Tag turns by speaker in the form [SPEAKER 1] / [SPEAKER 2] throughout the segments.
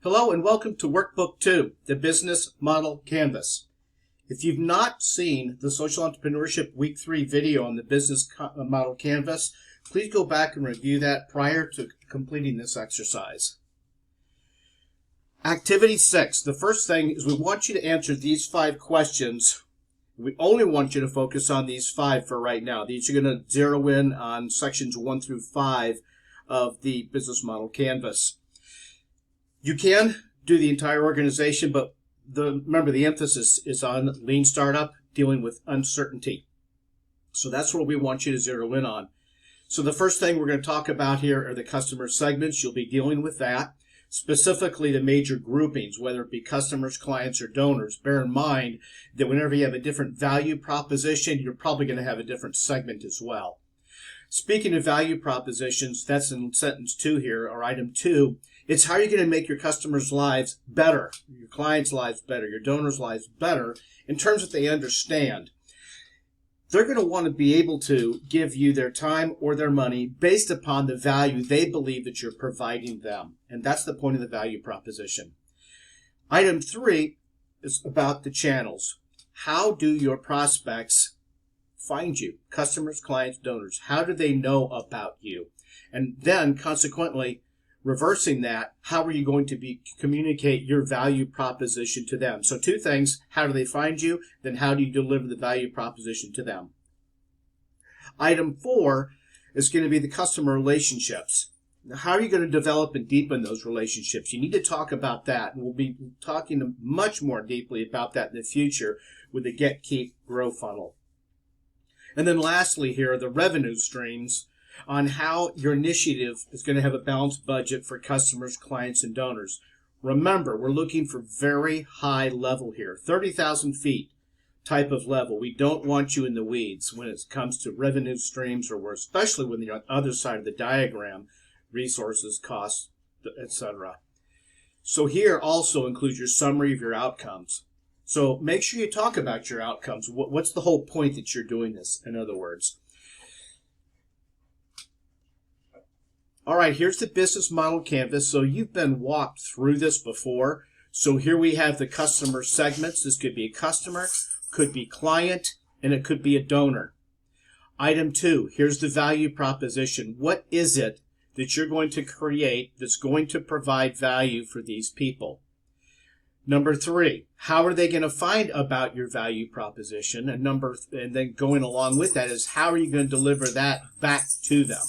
[SPEAKER 1] Hello and welcome to Workbook 2, the Business Model Canvas. If you've not seen the Social Entrepreneurship Week 3 video on the Business Model Canvas, please go back and review that prior to completing this exercise. Activity 6. The first thing is we want you to answer these 5 questions. We only want you to focus on these 5 for right now. These are going to zero in on sections 1 through 5 of the Business Model Canvas. You can do the entire organization, but remember the emphasis is on lean startup, dealing with uncertainty. So that's what we want you to zero in on. So the first thing we're going to talk about here are the customer segments. You'll be dealing with that, specifically the major groupings, whether it be customers, clients, or donors. Bear in mind that whenever you have a different value proposition, you're probably going to have a different segment as well. Speaking of value propositions, that's in sentence 2 here, or item 2. It's how you're going to make your customers' lives better, your clients' lives better, your donors' lives better, in terms that they understand. They're going to want to be able to give you their time or their money based upon the value they believe that you're providing them. And that's the point of the value proposition. Item 3 is about the channels. How do your prospects find you? Customers, clients, donors. How do they know about you? And then, consequently, reversing that, how are you going to communicate your value proposition to them? So 2 things: how do they find you? Then how do you deliver the value proposition to them? Item 4 is going to be the customer relationships. Now, how are you going to develop and deepen those relationships? You need to talk about that, and we'll be talking much more deeply about that in the future with the Get, Keep, Grow funnel. And then lastly here are the revenue streams on how your initiative is going to have a balanced budget for customers, clients, and donors. Remember, we're looking for very high level here, 30,000 feet type of level. We don't want you in the weeds when it comes to revenue streams, or especially when you're on the other side of the diagram, resources, costs, etc. So here also includes your summary of your outcomes. So make sure you talk about your outcomes. What's the whole point that you're doing this, in other words? All right, here's the business model canvas. So you've been walked through this before. So here we have the customer segments. This could be a customer, could be client, and it could be a donor. Item 2, here's the value proposition. What is it that you're going to create that's going to provide value for these people? Number 3, how are they going to find about your value proposition? And then going along with that is how are you going to deliver that back to them?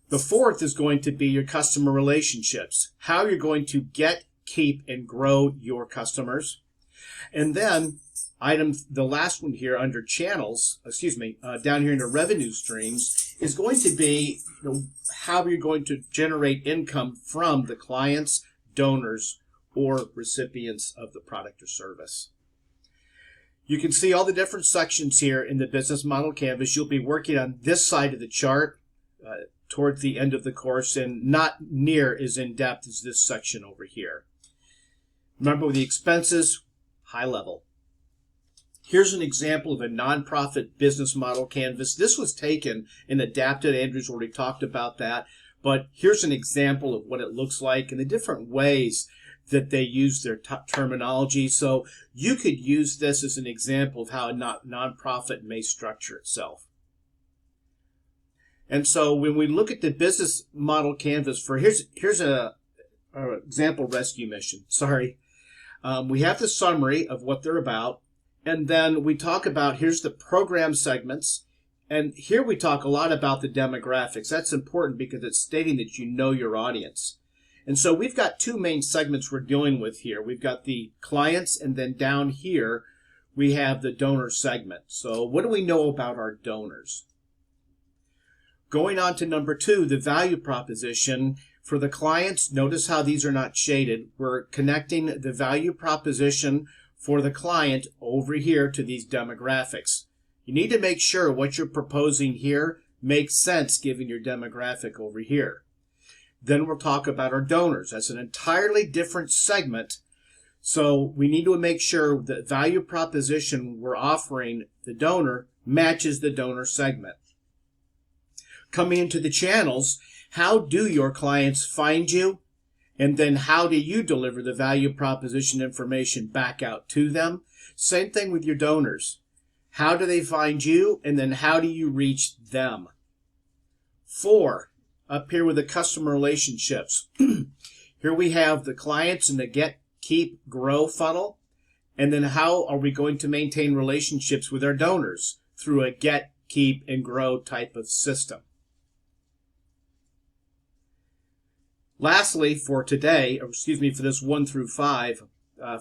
[SPEAKER 1] The 4th is going to be your customer relationships. How you're going to get, keep, and grow your customers. And then the last one here under channels, down here under revenue streams, is going to be how you're going to generate income from the clients, donors, or recipients of the product or service. You can see all the different sections here in the business model canvas. You'll be working on this side of the chart towards the end of the course, and not near as in-depth as this section over here. Remember, with the expenses, high level. Here's an example of a nonprofit business model canvas. This was taken and adapted. Andrew's already talked about that, but here's an example of what it looks like and the different ways that they use their terminology. So you could use this as an example of how a nonprofit may structure itself. And so when we look at the business model canvas for here's a example rescue mission. We have the summary of what they're about, and then we talk about here's the program segments, and here we talk a lot about the demographics. That's important because it's stating that you know your audience. And so we've got 2 main segments we're dealing with here. We've got the clients, and then down here we have the donor segment. So what do we know about our donors? Going on to number 2, the value proposition. For the clients, notice how these are not shaded. We're connecting the value proposition for the client over here to these demographics. You need to make sure what you're proposing here makes sense given your demographic over here. Then we'll talk about our donors. That's an entirely different segment. So we need to make sure the value proposition we're offering the donor matches the donor segment. Coming into the channels, how do your clients find you? And then how do you deliver the value proposition information back out to them? Same thing with your donors. How do they find you? And then how do you reach them? 4, up here with the customer relationships. Here we have the clients in the get, keep, grow funnel. And then how are we going to maintain relationships with our donors? Through a get, keep, and grow type of system. Lastly, for today, or excuse me, for this 1 through 5,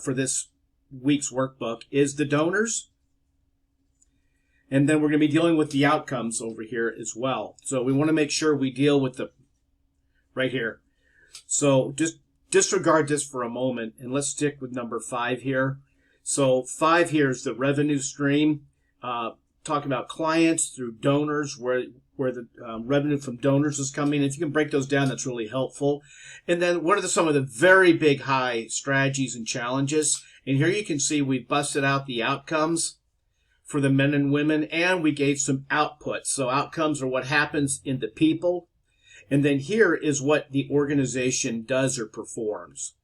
[SPEAKER 1] for this week's workbook, is the donors. And then we're going to be dealing with the outcomes over here as well. So we want to make sure we deal with the, right here. So just disregard this for a moment, and let's stick with number 5 here. So 5 here is the revenue stream, talking about clients through donors, where the revenue from donors is coming. If you can break those down, that's really helpful. And then what are some of the very big high strategies and challenges? And here you can see we busted out the outcomes for the men and women, and we gave some outputs. So outcomes are what happens in the people. And then here is what the organization does or performs.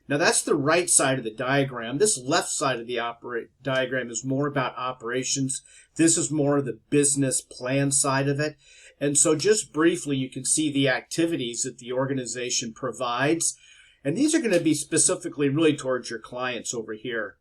[SPEAKER 1] Now that's the right side of the diagram. This left side of the diagram is more about operations. This is more of the business plan side of it. And so just briefly, you can see the activities that the organization provides. And these are going to be specifically really towards your clients over here.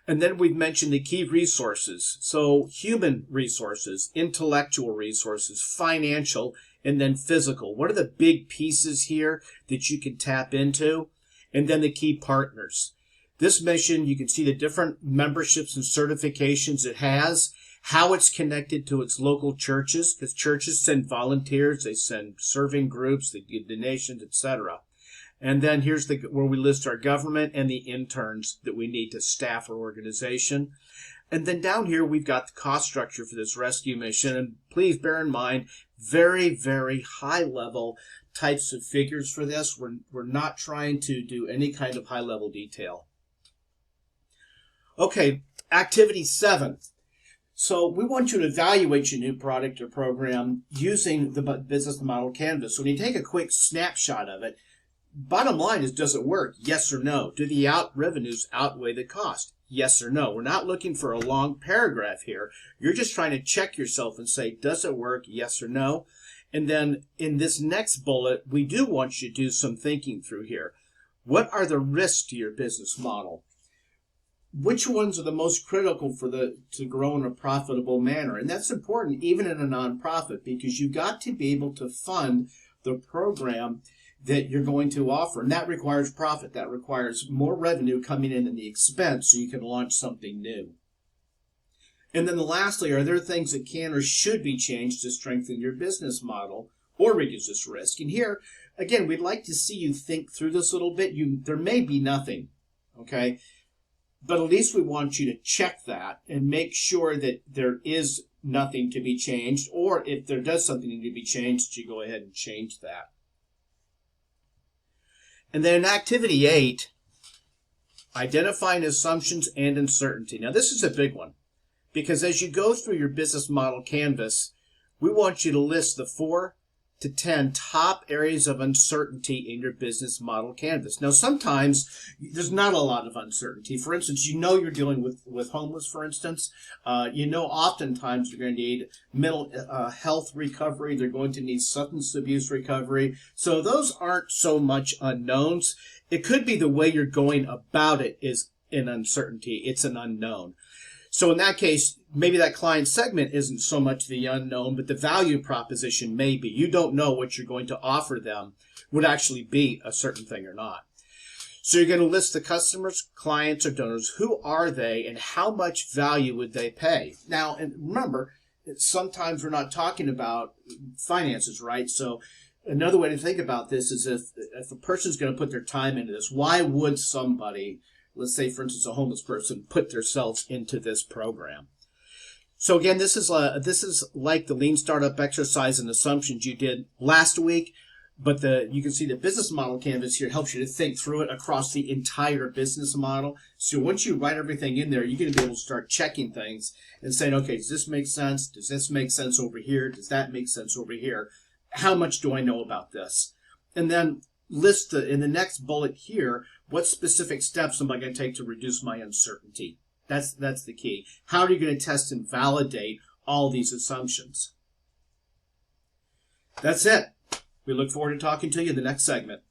[SPEAKER 1] And then we've mentioned the key resources. So human resources, intellectual resources, financial, and then physical. What are the big pieces here that you can tap into? And then the key partners. This mission, you can see the different memberships and certifications it has, how it's connected to its local churches, because churches send volunteers, they send serving groups, they give donations, etc. And then here's where we list our government and the interns that we need to staff our organization. And then down here, we've got the cost structure for this rescue mission. And please bear in mind, very, very high level types of figures for this. We're not trying to do any kind of high level detail. Okay, activity 7. So we want you to evaluate your new product or program using the business model canvas. So when you take a quick snapshot of it, bottom line is, does it work? Yes or no? Do the revenues outweigh the cost? Yes or no? We're not looking for a long paragraph here. You're just trying to check yourself and say, does it work? Yes or no? And then in this next bullet, we do want you to do some thinking through here. What are the risks to your business model? Which ones are the most critical to grow in a profitable manner? And that's important even in a nonprofit, because you've got to be able to fund the program that you're going to offer. And that requires profit. That requires more revenue coming in than the expense so you can launch something new. And then lastly, are there things that can or should be changed to strengthen your business model or reduce this risk? And here, again, we'd like to see you think through this a little bit. There may be nothing, okay? But at least we want you to check that and make sure that there is nothing to be changed, or if there does something need to be changed, you go ahead and change that. And then in activity 8, identifying assumptions and uncertainty. Now this is a big one, because as you go through your business model canvas, we want you to list the 4 to 10 top areas of uncertainty in your business model canvas. Now sometimes there's not a lot of uncertainty. For instance, you're dealing with homeless, for instance. Oftentimes you're going to need mental health recovery. They're going to need substance abuse recovery. So those aren't so much unknowns. It could be the way you're going about it is an uncertainty. It's an unknown. So in that case, maybe that client segment isn't so much the unknown, but the value proposition may be. You don't know what you're going to offer them would actually be a certain thing or not. So you're going to list the customers, clients, or donors. Who are they and how much value would they pay? Now, and remember, sometimes we're not talking about finances, right? So another way to think about this is if a person's going to put their time into this, why would somebody, let's say, for instance, a homeless person, put themselves into this program? So again, this is like the lean startup exercise and assumptions you did last week, but you can see the business model canvas here helps you to think through it across the entire business model. So once you write everything in there, you're going to be able to start checking things and saying, okay, does this make sense? Does this make sense over here? Does that make sense over here? How much do I know about this? And then list in the next bullet here, what specific steps am I going to take to reduce my uncertainty? That's the key. How are you going to test and validate all these assumptions? That's it. We look forward to talking to you in the next segment.